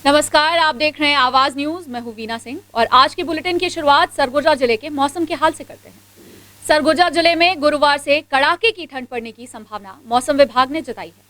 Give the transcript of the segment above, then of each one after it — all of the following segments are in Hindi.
नमस्कार, आप देख रहे हैं आवाज न्यूज। मैं हूं वीना सिंह और आज के बुलेटिन की शुरुआत सरगुजा जिले के मौसम के हाल से करते हैं। सरगुजा जिले में गुरुवार से कड़ाके की ठंड पड़ने की संभावना मौसम विभाग ने जताई है।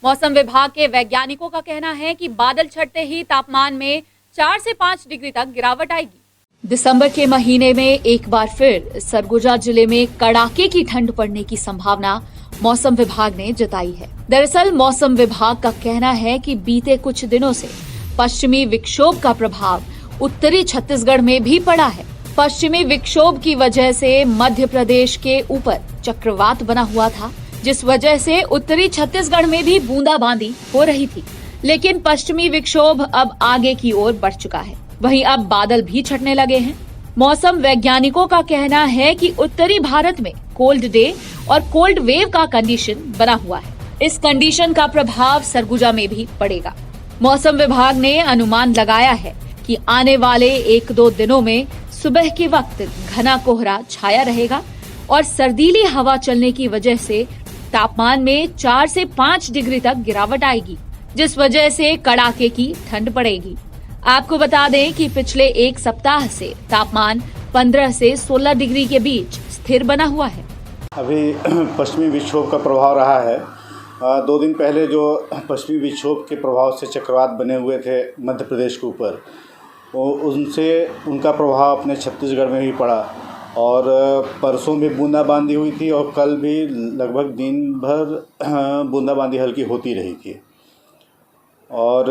मौसम विभाग के वैज्ञानिकों का कहना है कि बादल छटते ही तापमान में 4 से 5 डिग्री तक गिरावट आएगी। दिसंबर के महीने में एक बार फिर सरगुजा जिले में कड़ाके की ठंड पड़ने की संभावना मौसम विभाग ने जताई है। दरअसल मौसम विभाग का कहना है कि बीते कुछ दिनों से पश्चिमी विक्षोभ का प्रभाव उत्तरी छत्तीसगढ़ में भी पड़ा है। पश्चिमी विक्षोभ की वजह से मध्य प्रदेश के ऊपर चक्रवात बना हुआ था, जिस वजह से उत्तरी छत्तीसगढ़ में भी बूंदाबांदी हो रही थी। लेकिन पश्चिमी विक्षोभ अब आगे की ओर बढ़ चुका है, वहीं अब बादल भी छटने लगे हैं। मौसम वैज्ञानिकों का कहना है कि उत्तरी भारत में कोल्ड डे और कोल्ड वेव का कंडीशन बना हुआ है। इस कंडीशन का प्रभाव सरगुजा में भी पड़ेगा। मौसम विभाग ने अनुमान लगाया है कि आने वाले 1-2 दिनों में सुबह के वक्त घना कोहरा छाया रहेगा और सर्दीली हवा चलने की वजह से तापमान में 4 से 5 डिग्री तक गिरावट आएगी, जिस वजह से कड़ाके की ठंड पड़ेगी। आपको बता दें कि पिछले एक सप्ताह से तापमान 15 से 16 डिग्री के बीच स्थिर बना हुआ है। अभी पश्चिमी विक्षोभ का प्रभाव रहा है। 2 दिन पहले जो पश्चिमी विक्षोभ के प्रभाव से चक्रवात बने हुए थे मध्य प्रदेश के ऊपर, उनसे उनका प्रभाव अपने छत्तीसगढ़ में भी पड़ा और परसों भी बूंदाबांदी हुई थी और कल भी लगभग दिन भर बूंदाबांदी हल्की होती रही थी। और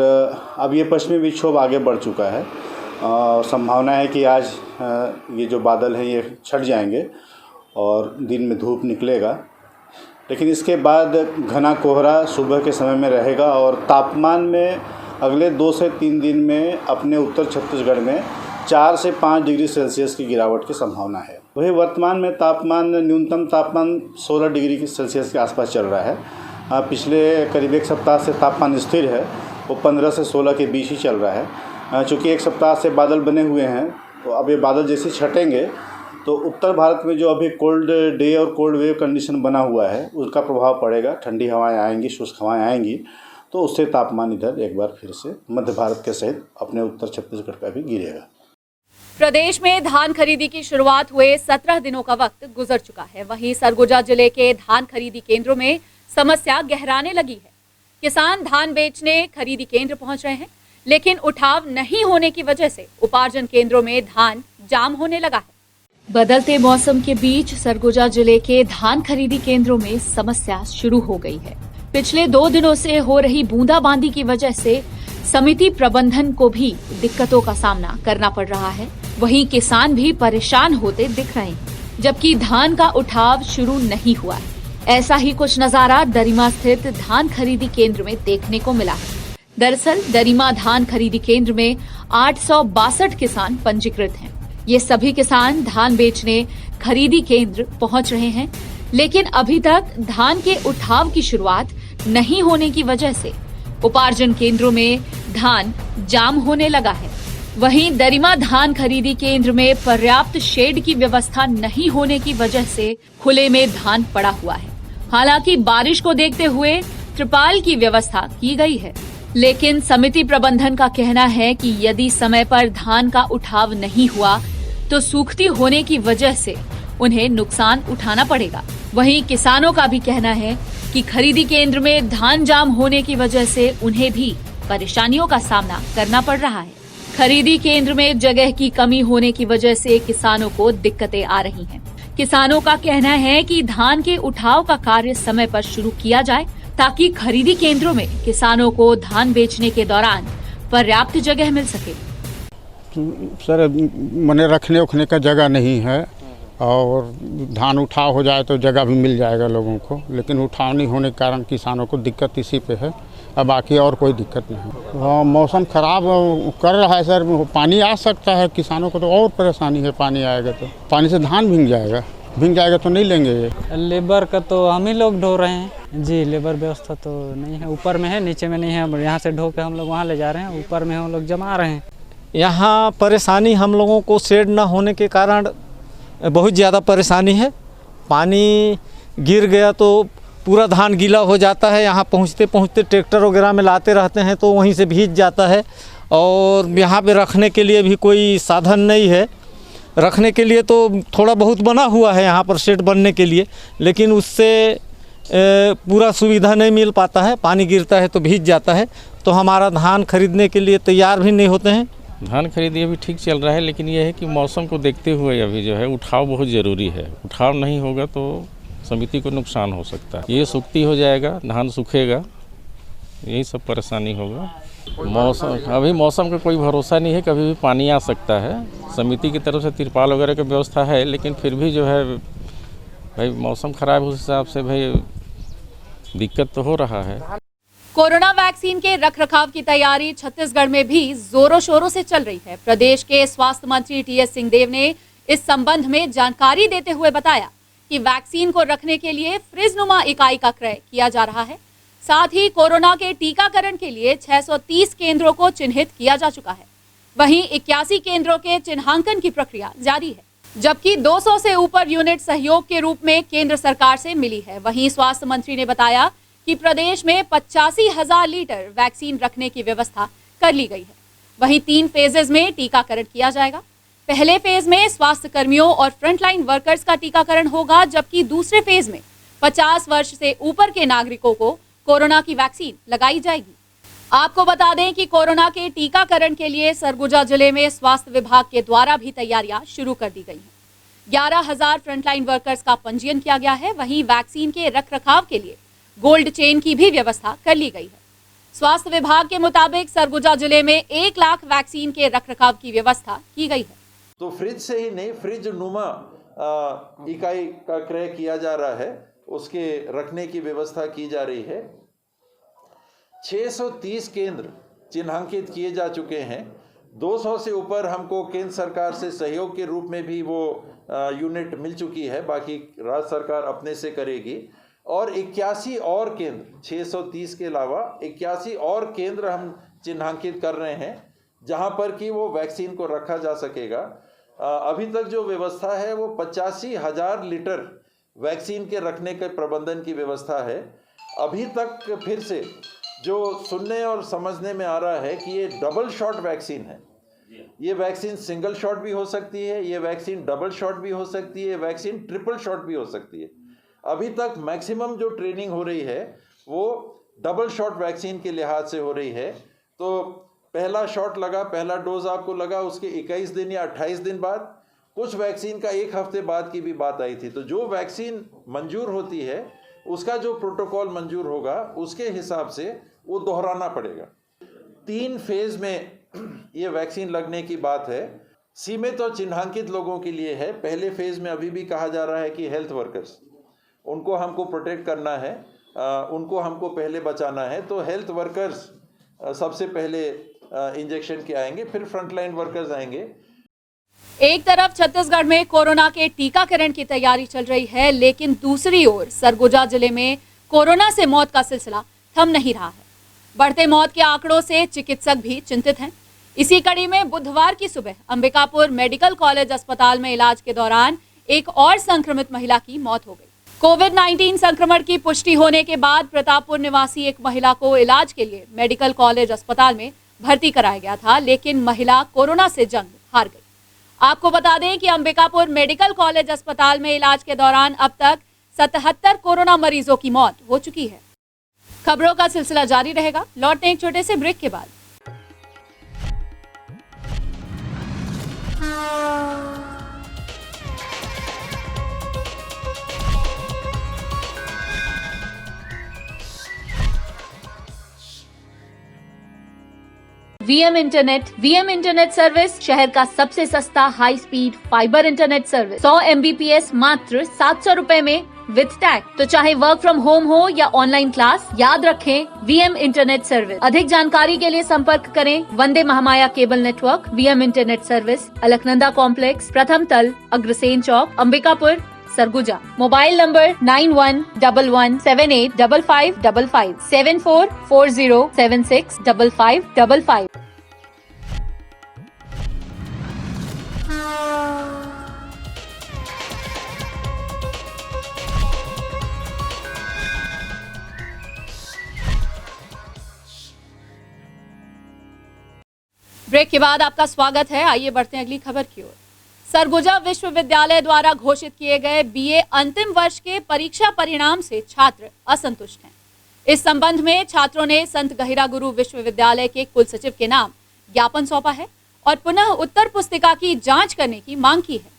अब ये पश्चिमी विक्षोभ आगे बढ़ चुका है। संभावना है कि आज ये जो बादल हैं ये छट जाएंगे और दिन में धूप निकलेगा, लेकिन इसके बाद घना कोहरा सुबह के समय में रहेगा और तापमान में अगले 2 से 3 दिन में अपने उत्तर छत्तीसगढ़ में 4 से 5 डिग्री सेल्सियस की गिरावट की संभावना है। वही वर्तमान में न्यूनतम तापमान 16 डिग्री सेल्सियस के आसपास चल रहा है। पिछले करीब 1 सप्ताह से तापमान स्थिर है, वो 15 से 16 के बीच ही चल रहा है। चूँकि 1 सप्ताह से बादल बने हुए हैं, तो अब ये बादल जैसे छटेंगे तो उत्तर भारत में जो अभी कोल्ड डे और कोल्ड वेव कंडीशन बना हुआ है उसका प्रभाव पड़ेगा। ठंडी हवाएं आएंगी, शुष्क हवाएं आएंगी, तो उससे तापमान इधर एक बार फिर से मध्य भारत के सहित अपने उत्तर छत्तीसगढ़ का भी गिरेगा। प्रदेश में धान खरीदी की शुरुआत हुए 17 दिनों का वक्त गुजर चुका है। वहीं सरगुजा जिले के धान खरीदी केंद्रों में समस्या गहराने लगी है। किसान धान बेचने खरीदी केंद्र पहुंच रहे हैं, लेकिन उठाव नहीं होने की वजह से उपार्जन केंद्रों में धान जाम होने लगा है। बदलते मौसम के बीच सरगुजा जिले के धान खरीदी केंद्रों में समस्या शुरू हो गई है। पिछले 2 दिनों से हो रही बूंदाबांदी की वजह से समिति प्रबंधन को भी दिक्कतों का सामना करना पड़ रहा है। वहीं किसान भी परेशान होते दिख रहे हैं, जबकि धान का उठाव शुरू नहीं हुआ है। ऐसा ही कुछ नजारा दरिमा स्थित धान खरीदी केंद्र में देखने को मिला है। दरअसल दरिमा धान खरीदी केंद्र में 862 किसान पंजीकृत हैं। ये सभी किसान धान बेचने खरीदी केंद्र पहुंच रहे हैं, लेकिन अभी तक धान के उठाव की शुरुआत नहीं होने की वजह से उपार्जन केंद्रों में धान जाम होने लगा है। वहीं दरिमा धान खरीदी केंद्र में पर्याप्त शेड की व्यवस्था नहीं होने की वजह से खुले में धान पड़ा हुआ है। हालांकि बारिश को देखते हुए त्रिपाल की व्यवस्था की गई है, लेकिन समिति प्रबंधन का कहना है कि यदि समय पर धान का उठाव नहीं हुआ तो सूखती होने की वजह से उन्हें नुकसान उठाना पड़ेगा। वहीं किसानों का भी कहना है कि खरीदी केंद्र में धान जाम होने की वजह से उन्हें भी परेशानियों का सामना करना पड़ रहा है। खरीदी केंद्र में जगह की कमी होने की वजह से किसानों को दिक्कतें आ रही हैं। किसानों का कहना है कि धान के उठाव का कार्य समय पर शुरू किया जाए, ताकि खरीदी केंद्रों में किसानों को धान बेचने के दौरान पर्याप्त जगह मिल सके। सर मने रखने उखने का जगह नहीं है और धान उठाव हो जाए तो जगह भी मिल जाएगा लोगों को, लेकिन उठाव नहीं होने के कारण किसानों को दिक्कत इसी पे है। अब बाकी और कोई दिक्कत नहीं है। मौसम खराब कर रहा है सर, पानी आ सकता है, किसानों को तो और परेशानी है। पानी आएगा तो पानी से धान भीग जाएगा तो नहीं लेंगे। ये लेबर का तो हम ही लोग ढो रहे हैं जी। लेबर व्यवस्था तो नहीं है, ऊपर में है, नीचे में नहीं है। यहाँ से ढो के हम लोग वहाँ ले जा रहे हैं, ऊपर में हम लोग जमा रहे हैं। यहाँ परेशानी हम लोगों को शेड न होने के कारण बहुत ज़्यादा परेशानी है। पानी गिर गया तो पूरा धान गीला हो जाता है। यहाँ पहुँचते पहुँचते ट्रैक्टर वगैरह में लाते रहते हैं तो वहीं से भीग जाता है और यहाँ पे रखने के लिए भी कोई साधन नहीं है। रखने के लिए तो थोड़ा बहुत बना हुआ है यहाँ पर शेड बनने के लिए, लेकिन उससे पूरा सुविधा नहीं मिल पाता है। पानी गिरता है तो भीग जाता है, तो हमारा धान खरीदने के लिए तैयार भी नहीं होते हैं। धान खरीदी अभी ठीक चल रहा है, लेकिन यह है कि मौसम को देखते हुए अभी जो है उठाव बहुत ज़रूरी है। उठाव नहीं होगा तो समिति को नुकसान हो सकता है। ये सूखती हो जाएगा, धान सूखेगा, यही सब परेशानी होगा। मौसम का कोई भरोसा नहीं है, कभी भी पानी आ सकता है। समिति की तरफ से तिरपाल वगैरह की व्यवस्था है, लेकिन फिर भी जो है भाई मौसम खराब उस हिसाब से भाई दिक्कत तो हो रहा है। कोरोना वैक्सीन के रखरखाव की तैयारी छत्तीसगढ़ में भी जोरों शोरों से चल रही है। प्रदेश के स्वास्थ्य मंत्री टीएस सिंहदेव ने इस संबंध में जानकारी देते हुए बताया कि वैक्सीन को रखने के लिए फ्रिजनुमा इकाई का क्रय किया जा रहा है। साथ ही कोरोना के टीकाकरण के लिए 630 केंद्रों को चिन्हित किया जा चुका है। वहीं 81 केंद्रों के चिन्हांकन की प्रक्रिया जारी है, जबकि 200 से ऊपर यूनिट सहयोग के रूप में केंद्र सरकार से मिली है। वहीं स्वास्थ्य मंत्री ने बताया कि प्रदेश में 85,000 लीटर वैक्सीन रखने की व्यवस्था कर ली गई है। वहीं 3 फेजेज में टीकाकरण किया जाएगा। पहले फेज में स्वास्थ्य कर्मियों और फ्रंटलाइन वर्कर्स का टीकाकरण होगा, जबकि दूसरे फेज में 50 वर्ष से ऊपर के नागरिकों को कोरोना की वैक्सीन लगाई जाएगी। आपको बता दें कि कोरोना के टीकाकरण के लिए सरगुजा जिले में स्वास्थ्य विभाग के द्वारा भी तैयारियां शुरू कर दी गई हैं। 11,000 फ्रंटलाइन वर्कर्स का पंजीयन किया गया है। वहीं वैक्सीन के रखरखाव के लिए गोल्ड चेन की भी व्यवस्था कर ली गई है। स्वास्थ्य विभाग के मुताबिक सरगुजा जिले में 1 लाख वैक्सीन के रखरखाव की व्यवस्था की गई है। तो फ्रिज से ही नहीं, फ्रिज नुमा इकाई का क्रय किया जा रहा है, उसके रखने की व्यवस्था की जा रही है। 630 केंद्र चिन्हांकित किए जा चुके हैं। 200 से ऊपर हमको केंद्र सरकार से सहयोग के रूप में भी वो यूनिट मिल चुकी है, बाकी राज्य सरकार अपने से करेगी। और 81 और केंद्र, 630 के अलावा 81 और केंद्र हम चिन्हांकित कर रहे हैं, जहां पर कि वो वैक्सीन को रखा जा सकेगा। अभी तक जो व्यवस्था है वो 85,000 लीटर वैक्सीन के रखने के प्रबंधन की व्यवस्था है। अभी तक फिर से जो सुनने और समझने में आ रहा है कि ये डबल शॉट वैक्सीन है। ये वैक्सीन सिंगल शॉट भी हो सकती है, ये वैक्सीन डबल शॉट भी हो सकती है, वैक्सीन ट्रिपल शॉट भी हो सकती है। अभी तक मैक्सिमम जो ट्रेनिंग हो रही है वो डबल शॉट वैक्सीन के लिहाज से हो रही है। तो पहला शॉट लगा, पहला डोज आपको लगा, उसके 21 दिन या 28 दिन बाद, कुछ वैक्सीन का 1 हफ्ते बाद की भी बात आई थी। तो जो वैक्सीन मंजूर होती है उसका जो प्रोटोकॉल मंजूर होगा उसके हिसाब से वो दोहराना पड़ेगा। 3 फेज में ये वैक्सीन लगने की बात है। सीमित और चिन्हांकित लोगों के लिए है। पहले फेज में अभी भी कहा जा रहा है कि हेल्थ वर्कर्स, उनको हमको प्रोटेक्ट करना है, उनको हमको पहले बचाना है। तो हेल्थ वर्कर्स सबसे पहले इंजेक्शन के आएंगे, फिर फ्रंटलाइन वर्कर्स आएंगे। एक तरफ छत्तीसगढ़ में कोरोना के टीकाकरण की तैयारी चल रही है, लेकिन दूसरी ओर सरगुजा जिले में कोरोना से मौत का सिलसिला थम नहीं रहा है। बढ़ते मौत के आंकड़ों से चिकित्सक भी चिंतित हैं। इसी कड़ी में बुधवार की सुबह अंबिकापुर मेडिकल कॉलेज अस्पताल में इलाज के दौरान एक और संक्रमित महिला की मौत हो गई। कोविड-19 संक्रमण की पुष्टि होने के बाद प्रतापपुर निवासी एक महिला को इलाज के लिए मेडिकल कॉलेज अस्पताल में भर्ती कराया गया था, लेकिन महिला कोरोना से जंग हार गई। आपको बता दें कि अंबिकापुर मेडिकल कॉलेज अस्पताल में इलाज के दौरान अब तक 77 कोरोना मरीजों की मौत हो चुकी है। खबरों का सिलसिला जारी रहेगा। लौटते हैं एक छोटे से ब्रेक के बाद। वीएम इंटरनेट सर्विस शहर का सबसे सस्ता high speed fibre internet service. 100 MBPS मात्र 700 रुपए में विद टैग। तो चाहे वर्क फ्रॉम होम हो या ऑनलाइन क्लास, याद रखें वीएम इंटरनेट सर्विस। अधिक जानकारी के लिए संपर्क करें Vande Mahamaya cable network. VM internet service, Alaknanda complex, प्रथम तल, Agrasen Chowk, Ambikapur, Surguja. Mobile number 9111785555 7440765555। Break के बाद आपका स्वागत है। आइए बढ़ते हैं अगली खबर की ओर। सरगुजा विश्वविद्यालय द्वारा घोषित किए गए बीए अंतिम वर्ष के परीक्षा परिणाम से छात्र असंतुष्ट हैं। इस संबंध में छात्रों ने संत गहिरागुरु विश्वविद्यालय के कुल सचिव के नाम ज्ञापन सौंपा है और पुनः उत्तर पुस्तिका की जांच करने की मांग की है।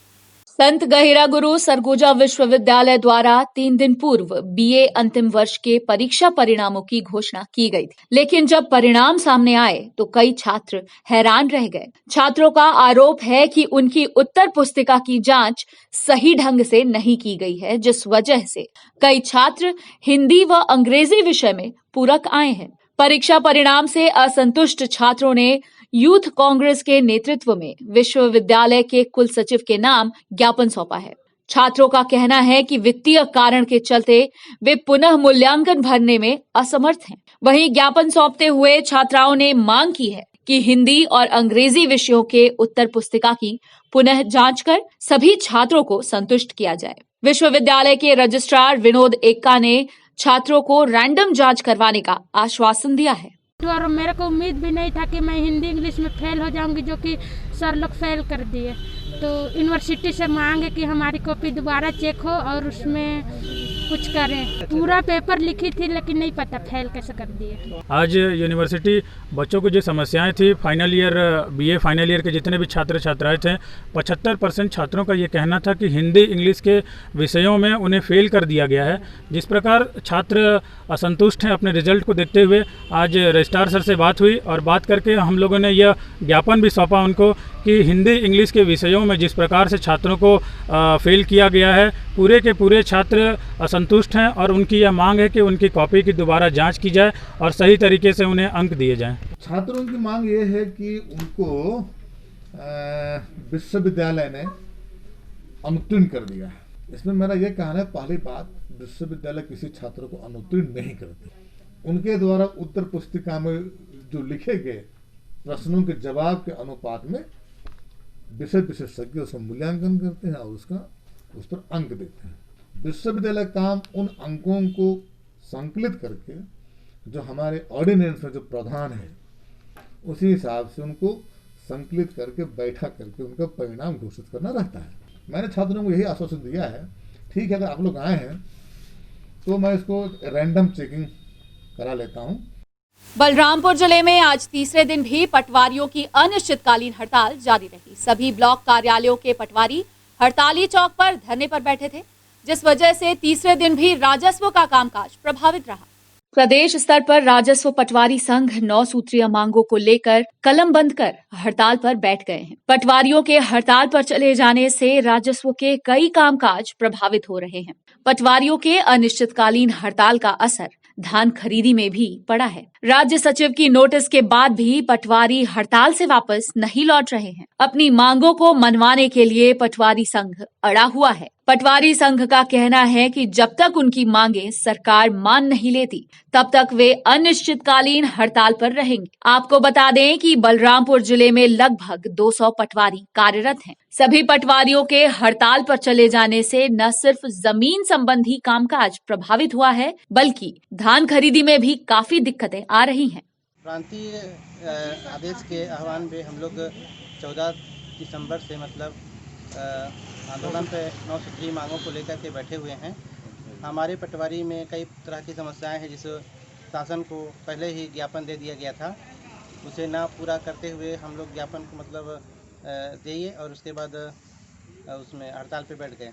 संत गहिरागुरु सरगुजा विश्वविद्यालय द्वारा 3 दिन पूर्व बीए अंतिम वर्ष के परीक्षा परिणामों की घोषणा की गई थी, लेकिन जब परिणाम सामने आए तो कई छात्र हैरान रह गए। छात्रों का आरोप है कि उनकी उत्तर पुस्तिका की जांच सही ढंग से नहीं की गई है, जिस वजह से कई छात्र हिंदी व अंग्रेजी विषय में पूरक आए हैं। परीक्षा परिणाम से असंतुष्ट छात्रों ने यूथ कांग्रेस के नेतृत्व में विश्वविद्यालय के कुल सचिव के नाम ज्ञापन सौंपा है। छात्रों का कहना है कि वित्तीय कारण के चलते वे पुनः मूल्यांकन भरने में असमर्थ हैं। वहीं ज्ञापन सौंपते हुए छात्राओं ने मांग की है कि हिंदी और अंग्रेजी विषयों के उत्तर पुस्तिका की पुनः जांच कर सभी छात्रों को संतुष्ट किया जाए। विश्वविद्यालय के रजिस्ट्रार विनोद एक्का ने छात्रों को रैंडम जांच करवाने का आश्वासन दिया है। और मेरे को उम्मीद भी नहीं था कि मैं हिंदी इंग्लिश में फेल हो जाऊंगी, जो कि सर लोग फेल कर दिए। तो यूनिवर्सिटी से मांगे कि हमारी कॉपी दोबारा चेक हो और उसमें कुछ करें। पूरा पेपर लिखी थी लेकिन नहीं पता फेल कैसे कर दिए। आज यूनिवर्सिटी बच्चों को जो समस्याएं थी, final year BA final year के जितने भी छात्र छात्राएं थे, 75% छात्रों का ये कहना था कि हिंदी इंग्लिश के विषयों में उन्हें फेल कर दिया गया है। जिस प्रकार छात्र असंतुष्ट हैं अपने रिजल्ट को देखते हुए, आज रजिस्ट्रार सर से बात हुई और बात करके हम लोगों ने यह ज्ञापन भी सौंपा उनको कि हिंदी इंग्लिश के विषयों में जिस प्रकार से छात्रों को फेल किया गया है, पूरे के पूरे छात्र असंतुष्ट हैं और उनकी यह मांग है कि उनकी कॉपी की दोबारा जांच की जाए और सही तरीके से उन्हें अंक दिए जाएं। छात्रों की मांग ये है कि उनको विश्वविद्यालय ने अनुत्तीर्ण कर दिया है। इसमें मेरा ये कहना है, पहली बात, विश्वविद्यालय किसी छात्र को अनुत्तीर्ण नहीं करते। उनके द्वारा उत्तर पुस्तिका में जो लिखे गए प्रश्नों के जवाब के अनुपात में विषय विशेषज्ञ उसका मूल्यांकन करते हैं और उस पर अंक देते हैं। विश्वविद्यालय काम उन अंकों को संकलित करके जो हमारे ऑर्डिनेंस में जो प्रावधान है उसी हिसाब से उनको संकलित करके बैठा करके उनका परिणाम घोषित करना रहता है। मैंने छात्रों को यही आश्वासन दिया है, ठीक है, अगर आप लोग आए हैं तो मैं इसको रैंडम चेकिंग करा लेता हूँ। बलरामपुर जिले में आज तीसरे दिन भी पटवारियों की अनिश्चितकालीन हड़ताल जारी रही। सभी ब्लॉक कार्यालयों के पटवारी हड़ताली चौक पर धरने पर बैठे थे, जिस वजह से तीसरे दिन भी राजस्व का कामकाज प्रभावित रहा। प्रदेश स्तर पर राजस्व पटवारी संघ 9 सूत्रीय मांगों को लेकर कलम बंद कर हड़ताल पर बैठ गए हैं। पटवारियों के हड़ताल पर चले जाने से राजस्व के कई कामकाज प्रभावित हो रहे हैं। पटवारियों के अनिश्चितकालीन हड़ताल का असर धान खरीदी में भी पड़ा है। राज्य सचिव की नोटिस के बाद भी पटवारी हड़ताल से वापस नहीं लौट रहे हैं। अपनी मांगों को मनवाने के लिए पटवारी संघ अड़ा हुआ है। पटवारी संघ का कहना है कि जब तक उनकी मांगे सरकार मान नहीं लेती, तब तक वे अनिश्चितकालीन हड़ताल पर रहेंगे। आपको बता दें कि बलरामपुर जिले में लगभग 200 पटवारी कार्यरत हैं। सभी पटवारियों के हड़ताल पर चले जाने से न सिर्फ जमीन संबंधी कामकाज प्रभावित हुआ है, बल्कि धान खरीदी में भी काफी दिक्कतें आ रही हैं। प्रांतीय आदेश के आह्वान पे हम लोग 14 दिसंबर से आंदोलन पे 9 सूत्रीय मांगों को लेकर के बैठे हुए हैं। हमारे पटवारी में कई तरह की समस्याएं हैं, जिस शासन को पहले ही ज्ञापन दे दिया गया था, उसे ना पूरा करते हुए हम लोग ज्ञापन को दिए और उसके बाद उसमें हड़ताल पे बैठ गए।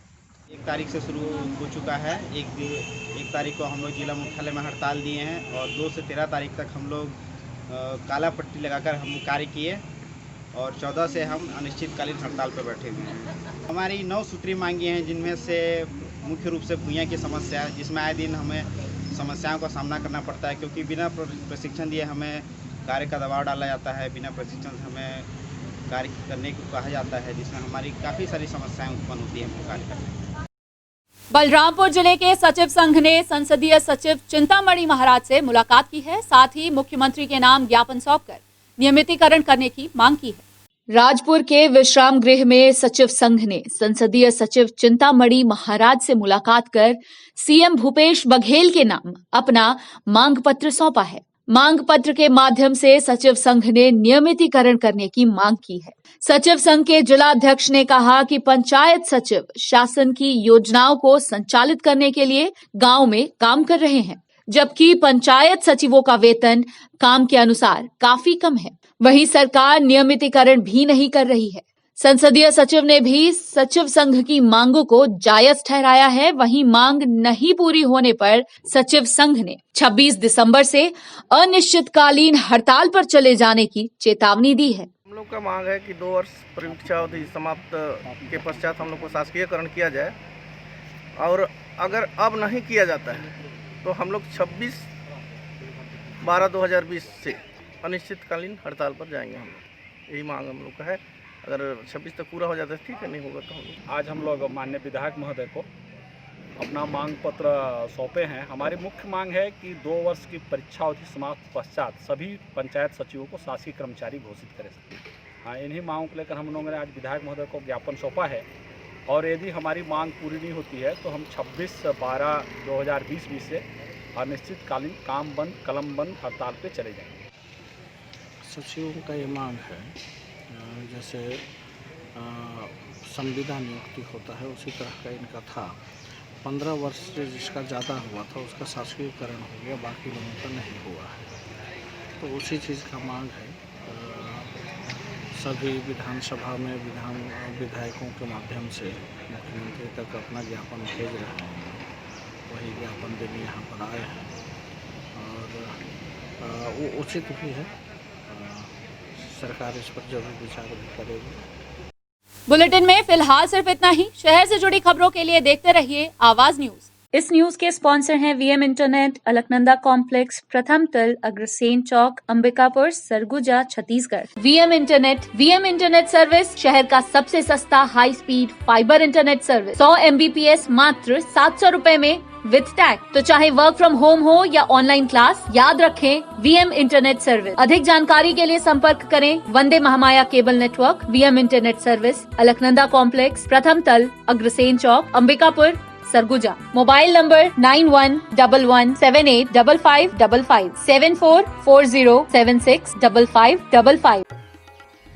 1 तारीख से शुरू हो चुका है। एक तारीख को हम लोग जिला मुख्यालय में हड़ताल दिए हैं और 2 से 13 तारीख तक हम लोग काला पट्टी लगाकर हम कार्य किए और 14 से हम अनिश्चितकालीन हड़ताल पर बैठे हुए हैं। हमारी 9 सूत्रीय मांगी हैं, जिनमें से मुख्य रूप से भूया की समस्या है, जिसमें आए दिन हमें समस्याओं का सामना करना पड़ता है, क्योंकि बिना प्रशिक्षण दिए हमें कार्य का दबाव डाला जाता है, बिना प्रशिक्षण से हमें कार्य करने को कहा जाता है, जिसमें हमारी काफ़ी सारी समस्याएं उत्पन्न होती हैं कार्य करने में। बलरामपुर जिले के सचिव संघ ने संसदीय सचिव चिंतामणि महाराज से मुलाकात की है। साथ ही मुख्यमंत्री के नाम ज्ञापन सौंपकर नियमितीकरण करने की मांग की है। राजपुर के विश्राम गृह में सचिव संघ ने संसदीय सचिव चिंतामणि महाराज से मुलाकात कर सीएम भूपेश बघेल के नाम अपना मांग पत्र सौंपा है। मांग पत्र के माध्यम से सचिव संघ ने नियमितीकरण करने की मांग की है। सचिव संघ के जिला अध्यक्ष ने कहा कि पंचायत सचिव शासन की योजनाओं को संचालित करने के लिए गांव में काम कर रहे हैं, जबकि पंचायत सचिवों का वेतन काम के अनुसार काफी कम है। वहीं सरकार नियमितीकरण भी नहीं कर रही है। संसदीय सचिव ने भी सचिव संघ की मांगों को जायज ठहराया है। वहीं मांग नहीं पूरी होने पर सचिव संघ ने 26 दिसंबर से अनिश्चितकालीन हड़ताल पर चले जाने की चेतावनी दी है। हम लोग का मांग है कि 2 वर्ष परीक्षा अवधि समाप्त के पश्चात हम लोग को शासकीयकरण किया जाए, और अगर अब नहीं किया जाता है तो हम लोग 26/12/2020 से अनिश्चितकालीन हड़ताल पर जाएंगे। हम लोग यही मांग हम लोग का है। अगर 26 तक पूरा हो जाता है ठीक है, नहीं होगा तो हम लोग आज हम लोग माननीय विधायक महोदय को अपना मांग पत्र सौंपे हैं। हमारी मुख्य मांग है कि 2 वर्ष की परीक्षा अवधि समाप्त पश्चात सभी पंचायत सचिवों को शासकीय कर्मचारी घोषित करें। हाँ, इन्हीं मांगों को लेकर हम लोगों ने आज विधायक महोदय को ज्ञापन सौंपा है, और यदि हमारी मांग पूरी नहीं होती है तो हम 26/12/2020 से अनिश्चितकालीन काम बंद कलम बंद हड़ताल पे चले जाएंगे। सचिवों का ये मांग है, जैसे संविदा नियुक्ति होता है उसी तरह का इनका था। 15 वर्ष से जिसका ज़्यादा हुआ था उसका शासकीयकरण हो गया, बाकी लोगों का नहीं हुआ है। तो उसी चीज़ का मांग है। सभी विधानसभा में विधायकों के माध्यम से मुख्यमंत्री तक अपना ज्ञापन भेज रहे हैं। वही ज्ञापन देने यहाँ पर आए हैं, और वो उचित भी है। सरकार इस पर जरूर विचार भी करेगी। बुलेटिन में फिलहाल सिर्फ इतना ही। शहर से जुड़ी खबरों के लिए देखते रहिए आवाज न्यूज। इस न्यूज के स्पॉन्सर हैं वीएम इंटरनेट, अलकनंदा कॉम्प्लेक्स, प्रथम तल, Agrasen Chowk, Ambikapur, Surguja, Chhattisgarh. VM internet service शहर का सबसे सस्ता high speed fibre internet service. 100 MBPS मात्र 700 रुपए में विद टैग। तो चाहे वर्क फ्रॉम होम हो या ऑनलाइन क्लास, याद रखें वीएम इंटरनेट सर्विस। अधिक जानकारी के लिए संपर्क करें Vande Mahamaya cable network, VM internet service, Alaknanda complex, प्रथम तल, अग्रसेन चौक, अंबिकापुर, सरगुजा। Mobile number 9111785555 7440765555।